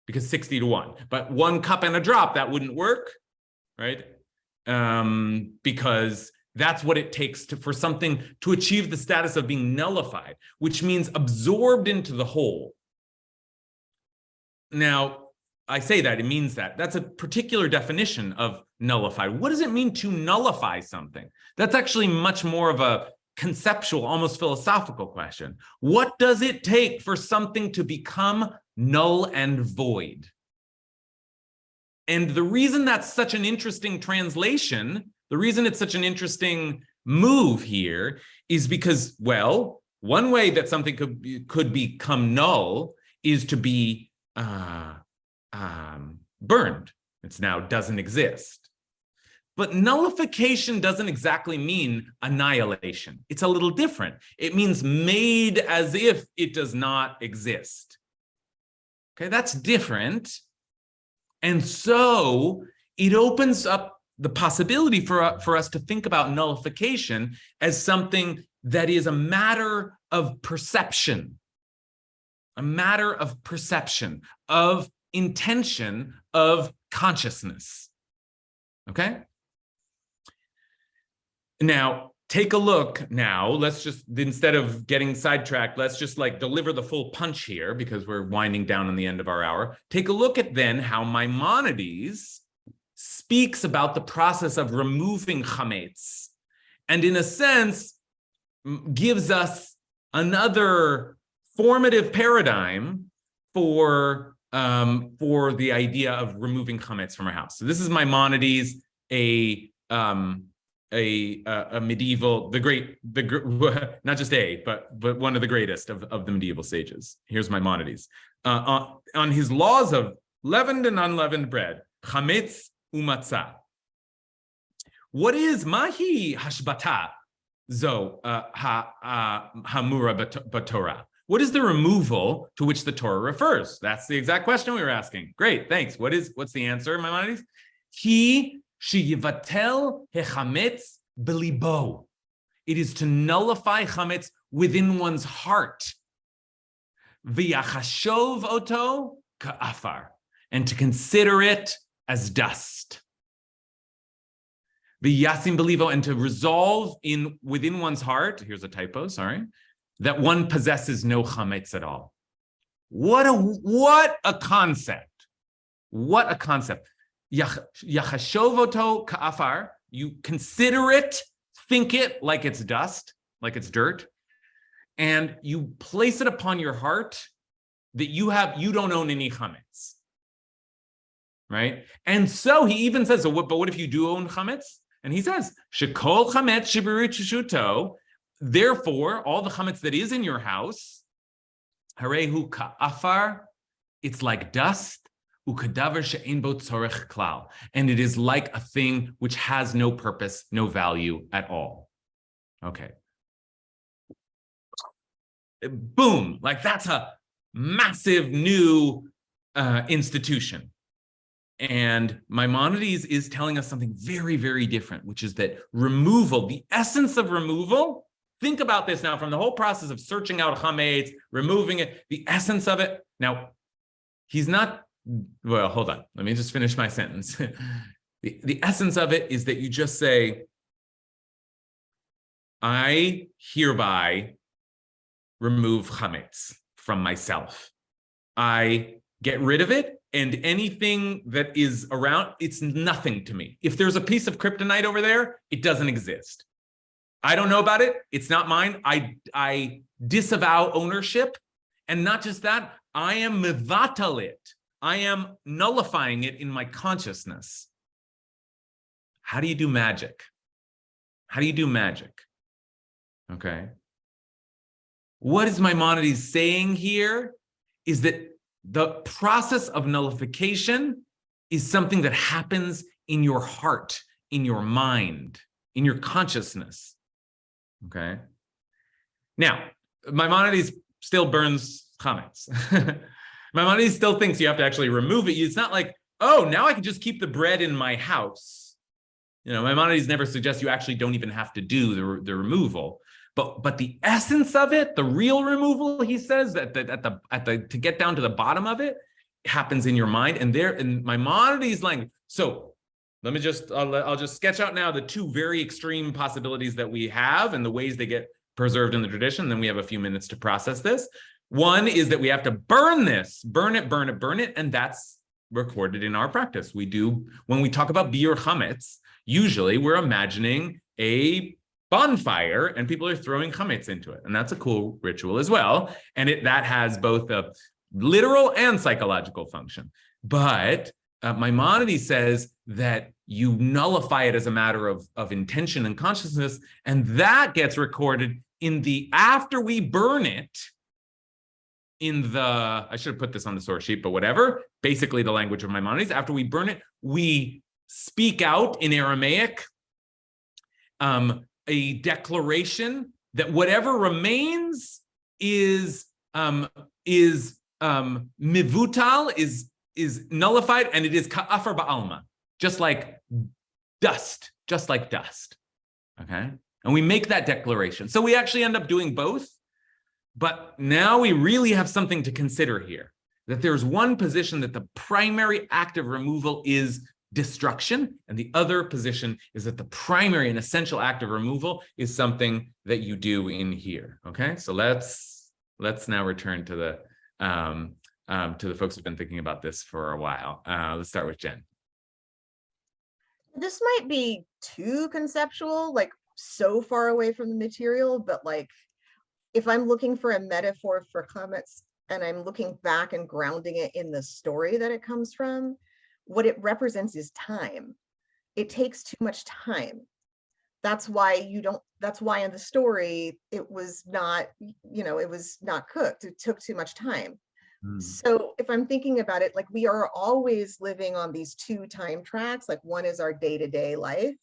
because 60-to-1. But 1 cup and a drop, that wouldn't work, right? Because that's what it takes for something to achieve the status of being nullified, which means absorbed into the whole. Now, I say that, it means that. That's a particular definition of nullified. What does it mean to nullify something? That's actually much more of a conceptual, almost philosophical question. What does it take for something to become null and void? And the reason that's such an interesting translation, the reason it's such an interesting move here is because, well, one way that something could become null is to be burned. It's now doesn't exist. But nullification doesn't exactly mean annihilation. It's a little different. It means made as if it does not exist. Okay, that's different. And so it opens up the possibility for us to think about nullification as something that is a matter of perception, of intention, of consciousness. Okay? Now, take a look now. Let's just, instead of getting sidetracked, let's just like deliver the full punch here because we're winding down on the end of our hour. Take a look at then how Maimonides speaks about the process of removing chametz, and in a sense, gives us another formative paradigm for the idea of removing chametz from our house. So this is Maimonides, a medieval, not just but one of the greatest of the medieval sages. Here's Maimonides on his laws of leavened and unleavened bread, chametz umatzah. What is mahi hashbata zo hamura b'Torah? What is the removal to which the Torah refers? That's the exact question we were asking. Great, thanks. What's the answer, Maimonides? He sheyivatel hechametz belibo. It is to nullify chametz within one's heart. V'yachashov oto ka'afar, and to consider it as dust. V'yasim belivo, and to resolve within one's heart. Here's a typo. Sorry. That one possesses no chametz at all. What a concept. What a concept. Yachashovoto ka'afar, you consider it, think it like it's dust, like it's dirt, and you place it upon your heart that you don't own any chametz. Right? And so he even says, but what if you do own chametz? And he says, shekol chametz shibiru. Therefore, all the chametz that is in your house, harehu ka'afar, it's like dust, ukadaver she'ein bo tzorech klal, and it is like a thing which has no purpose, no value at all. Okay. Boom, like that's a massive new institution. And Maimonides is telling us something very, very different, which is that removal, the essence of removal, think about this now from the whole process of searching out chametz, removing it, the essence of it. Now, he's not, well, hold on. Let me just finish my sentence. The essence of it is that you just say, I hereby remove chametz from myself. I get rid of it, and anything that is around, it's nothing to me. If there's a piece of kryptonite over there, it doesn't exist. I don't know about it. It's not mine. I disavow ownership. And not just that, I am mevatal it. I am nullifying it in my consciousness. How do you do magic? How do you do magic? Okay. What is Maimonides saying here is that the process of nullification is something that happens in your heart, in your mind, in your consciousness. Okay. Now, Maimonides still burns chametz. Maimonides still thinks you have to actually remove it. It's not like, oh, now I can just keep the bread in my house. You know, Maimonides never suggests you actually don't even have to do the removal. But the essence of it, the real removal, he says, that to get down to the bottom of it, happens in your mind. And there, in Maimonides' language. So let me just, I'll just sketch out now the two very extreme possibilities that we have and the ways they get preserved in the tradition. Then we have a few minutes to process this. One is that we have to burn this, burn it, and that's recorded in our practice. We do, when we talk about biur chametz, usually we're imagining a bonfire and people are throwing chametz into it. And that's a cool ritual as well. And that has both a literal and psychological function. But Maimonides says that you nullify it as a matter of intention and consciousness. And that gets recorded in after we burn it, I should have put this on the source sheet, but whatever, basically the language of Maimonides, after we burn it, we speak out in Aramaic a declaration that whatever remains is mivutal, is nullified, and it is ka'afar ba'alma, just like dust, okay? And we make that declaration. So we actually end up doing both, but now we really have something to consider here, that there's one position that the primary act of removal is destruction, and the other position is that the primary and essential act of removal is something that you do in here, okay? So let's now return to the folks who've been thinking about this for a while. Let's start with Jen. This might be too conceptual, like so far away from the material, but like if I'm looking for a metaphor for CHAMETZ and I'm looking back and grounding it in the story that it comes from, what it represents is time. It takes too much time. That's why in the story, it was not, it was not cooked. It took too much time. So if I'm thinking about it, like we are always living on these two time tracks, like one is our day-to-day life,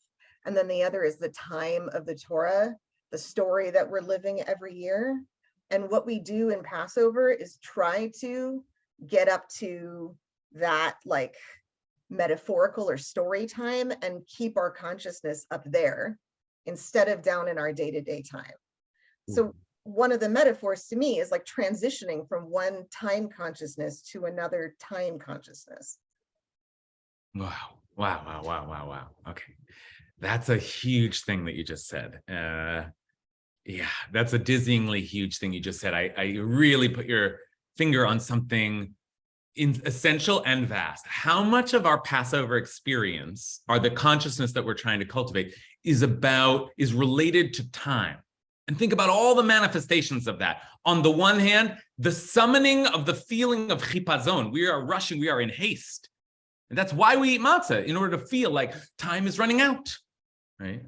and then the other is the time of the Torah, the story that we're living every year. And what we do in Passover is try to get up to that like metaphorical or story time and keep our consciousness up there instead of down in our day-to-day time. So one of the metaphors to me is like transitioning from one time consciousness to another time consciousness. Wow. Okay. That's a huge thing that you just said. Yeah, that's a dizzyingly huge thing you just said. I really put your finger on something essential and vast. How much of our Passover experience, or the consciousness that we're trying to cultivate, is related to time? And think about all the manifestations of that. On the one hand, the summoning of the feeling of chipazon. We are rushing, we are in haste. And that's why we eat matzah, in order to feel like time is running out, right?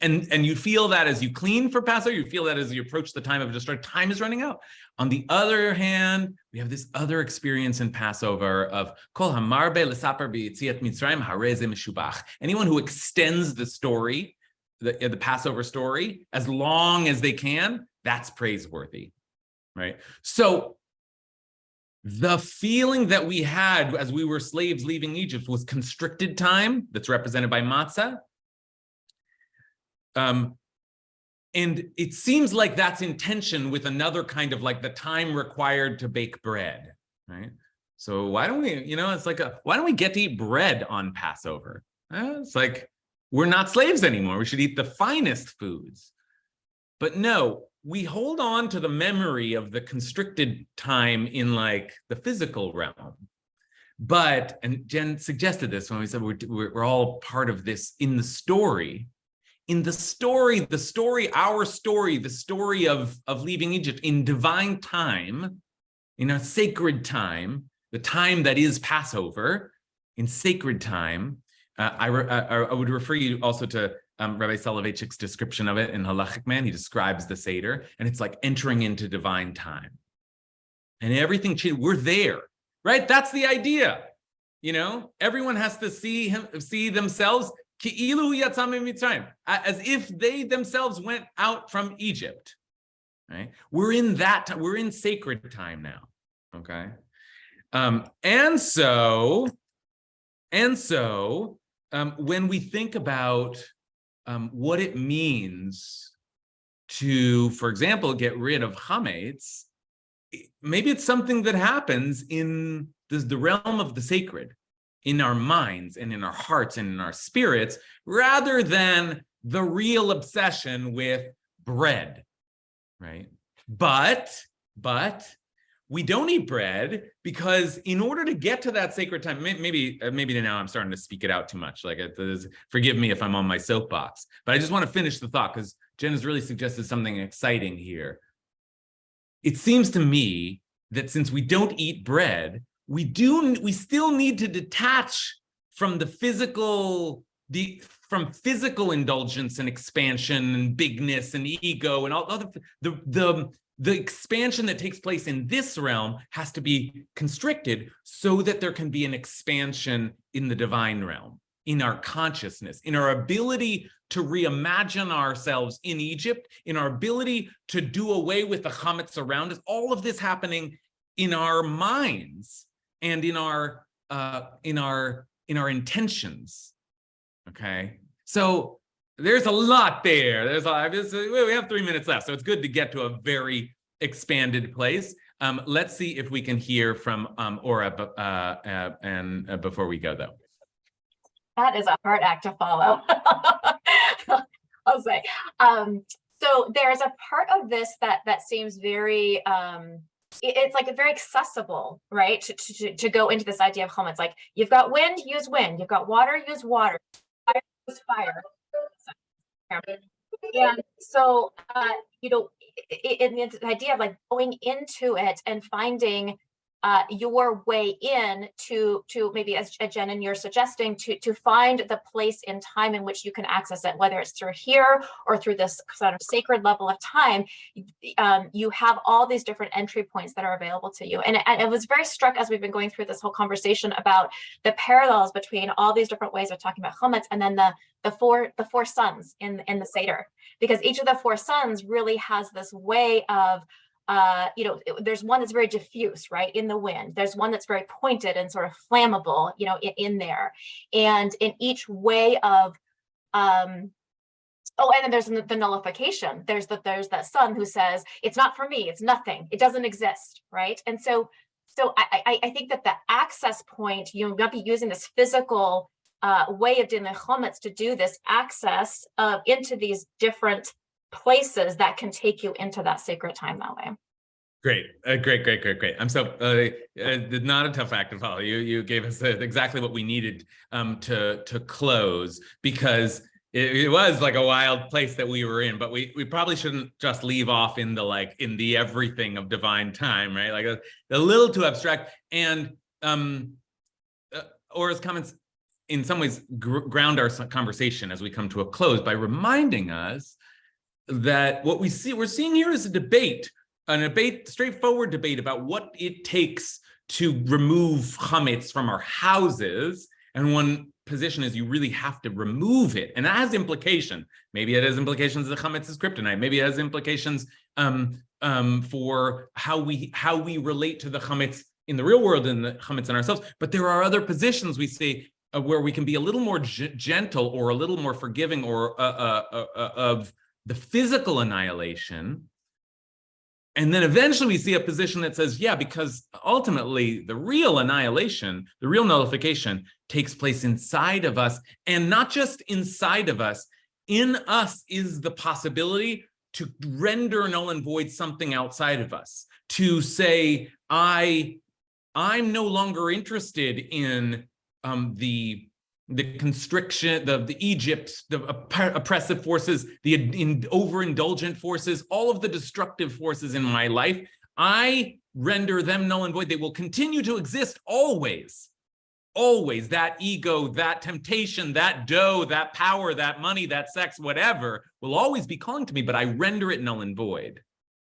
And you feel that as you clean for Passover, you feel that as you approach the time of destruction, time is running out. On the other hand, we have this other experience in Passover of kol hamarbe lesaper b'yitziat Mitzrayim harei ze meshubach. Anyone who extends the story, the Passover story, as long as they can, that's praiseworthy, right? So the feeling that we had as we were slaves leaving Egypt was constricted time, that's represented by matzah. And it seems like that's in tension with another kind of like the time required to bake bread, right? So why don't we, it's like why don't we get to eat bread on Passover? It's like, we're not slaves anymore. We should eat the finest foods. But no, we hold on to the memory of the constricted time in like the physical realm. But, and Jen suggested this when we said we're all part of this in the story. In the story, our story, the story of leaving Egypt in divine time, in a sacred time, the time that is Passover, in sacred time. I would refer you also to Rabbi Soloveitchik's description of it in Halachic Man. He describes the Seder, and it's like entering into divine time. And everything, we're there, right? That's the idea. Everyone has to see themselves as if they themselves went out from Egypt, right? We're in sacred time now, okay? And so when we think about what it means to, for example, get rid of chametz, maybe it's something that happens in the realm of the sacred, in our minds and in our hearts and in our spirits, rather than the real obsession with bread, right? But we don't eat bread because in order to get to that sacred time, maybe now I'm starting to speak it out too much. Like, forgive me if I'm on my soapbox, but I just want to finish the thought because Jen has really suggested something exciting here. It seems to me that since we don't eat bread, we still need to detach from from physical indulgence and expansion and bigness and ego and all the the expansion that takes place in this realm has to be constricted so that there can be an expansion in the divine realm, in our consciousness, in our ability to reimagine ourselves in Egypt, in our ability to do away with the chametz around us. All of this happening in our minds and in our intentions. Okay, so there's a lot there. We have 3 minutes left, so it's good to get to a very expanded place. Let's see if we can hear from Ora before we go, though. That is a hard act to follow. I'll say. So there's a part of this that seems very it's like very accessible, right? To go into this idea of chametz. Like, you've got wind, use wind. You've got water, use water. Fire, use fire. And so, in the idea of like going into it and finding your way in to maybe, as Jen and you're suggesting, to find the place in time in which you can access it, whether it's through here or through this sort of sacred level of time. You have all these different entry points that are available to you. And I was very struck as we've been going through this whole conversation about the parallels between all these different ways of talking about chametz and then the four sons in the Seder, because each of the four sons really has this way of there's one that's very diffuse, right, in the wind. There's one that's very pointed and sort of flammable, in there. And in each way of, and then there's the nullification. There's that son who says, it's not for me, it's nothing, it doesn't exist, right? And so I think that the access point, you might be using this physical way of doing the chametz to do this access into these different places that can take you into that sacred time that way. Great. I'm so not a tough act to follow. You gave us exactly what we needed to close, because it was like a wild place that we were in, but we probably shouldn't just leave off in the everything of divine time, right? Like a little too abstract. And Ora's comments in some ways ground our conversation as we come to a close by reminding us that what we're seeing here is a debate, straightforward debate about what it takes to remove chametz from our houses. And one position is you really have to remove it, and that has implication. Maybe it has implications that chametz is kryptonite. Maybe it has implications for how we relate to the chametz in the real world and the chametz in ourselves. But there are other positions we see where we can be a little more gentle or a little more forgiving or of the physical annihilation. And then eventually we see a position that says, yeah, because ultimately the real annihilation, the real nullification takes place inside of us, and not just inside of us. In us is the possibility to render null and void something outside of us, to say, I'm no longer interested in the constriction, the Egypt, the oppressive forces, the overindulgent forces, all of the destructive forces in my life. I render them null and void. They will continue to exist always. Always. That ego, that temptation, that dough, that power, that money, that sex, whatever, will always be calling to me, but I render it null and void,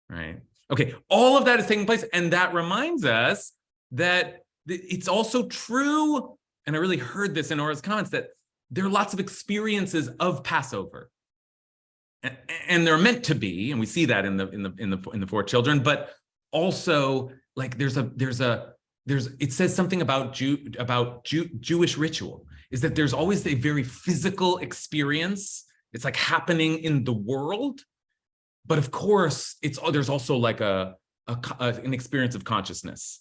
right? Okay, all of that is taking place, and that reminds us that it's also true, and I really heard this in Ora's comments, that there are lots of experiences of Passover, and they're meant to be, and we see that in the four children. But also, like it says something about Jewish ritual, is that there's always a very physical experience. It's like happening in the world, but of course, there's also like an experience of consciousness,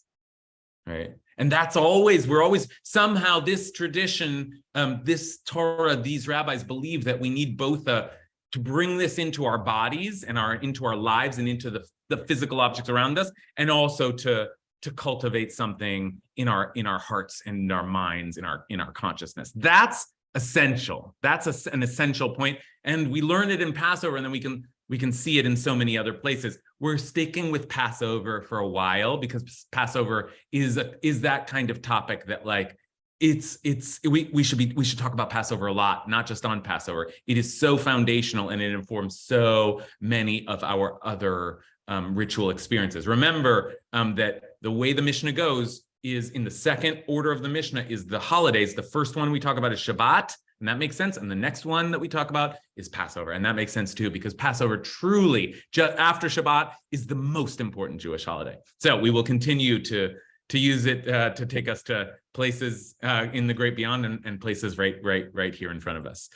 right? And we're always somehow, this tradition, this Torah, these rabbis believe that we need both to bring this into our bodies and into our lives and into the physical objects around us, and also to cultivate something in our hearts and in our minds, in our consciousness. That's essential. That's an essential point. And we learn it in Passover, and then we can see it in so many other places. We're sticking with Passover for a while because Passover is that kind of topic that, like, we should talk about Passover a lot, not just on Passover. It is so foundational and it informs so many of our other ritual experiences. Remember that the way the Mishnah goes is in the second order of the Mishnah is the holidays. The first one we talk about is Shabbat, and that makes sense. And the next one that we talk about is Passover, and that makes sense too, because Passover truly, just after Shabbat, is the most important Jewish holiday. So we will continue to use it to take us to places in the great beyond and places right here in front of us.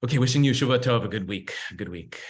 Okay, wishing you Shavua Tov, a good week.